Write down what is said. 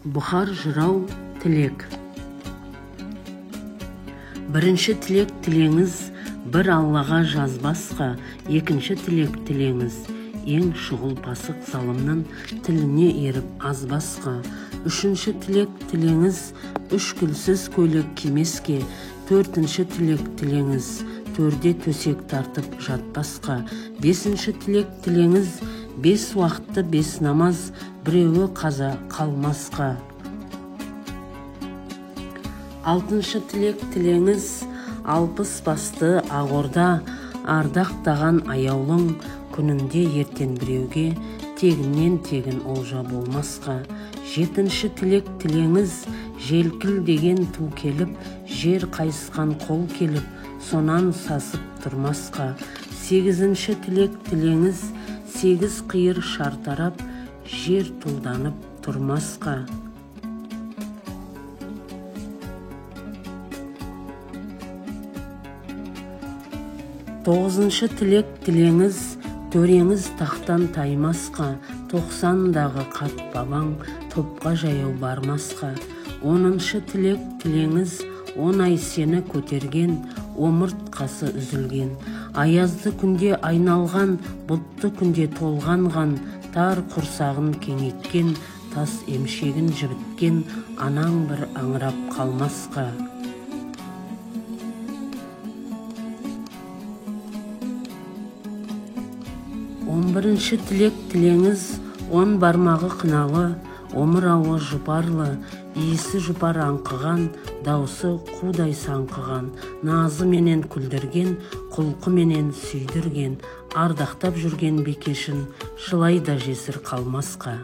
Бұхар жырау тілек. Бірінші тілек тілеңіз бір Аллаға жазбасқа, екінші тілек тілеңіз ең шұғыл пасық залымның тіліне еріп азбасқа, үшінші тілек тілеңіз үш күлсіз көйлек кимеске, төртінші тілек тілеңіз төрде төсек тартып жатпасқа, бесінші тілек тілеңіз бес уақытты бес намаз біреуі қаза қалмасқа, алтыншы тілек тілеңіз алпыс басты ағорда ардақтаған аяулың күнінде ертен біреуге тегіннен тегін олжа болмасқа, жетінші тілек тілеңіз желкіл деген ту келіп, жер қайысқан қол келіп, сонан сасып тұрмасқа, сегізінші тілек тілеңіз сегіз қиыр шартарап, жер тұлданып тұрмасқа, тоғызыншы тілек тілеңіз төреңіз тақтан таймасқа, тоқсандағы қарт бабаң топқа жаяу бармасқа, оныншы тілек тілеңіз он ай сені көтерген, омыртқасы үзілген, аязды күнде айналған, бұлтты күнде толғанған, тар құрсағын кеңейткен, тас емшегін жібіткен анаң бір аңырап қалмасқа, он бірінші тілек тілеңіз он бармағы қыналы, омырауы жұпарлы, иісі жұпар аңқыған, даусы қудай саңқыған, назы менен күлдірген, құлқы менен сүйдірген, ардақтап жүрген бекешін жылай да жесір қалмасқа.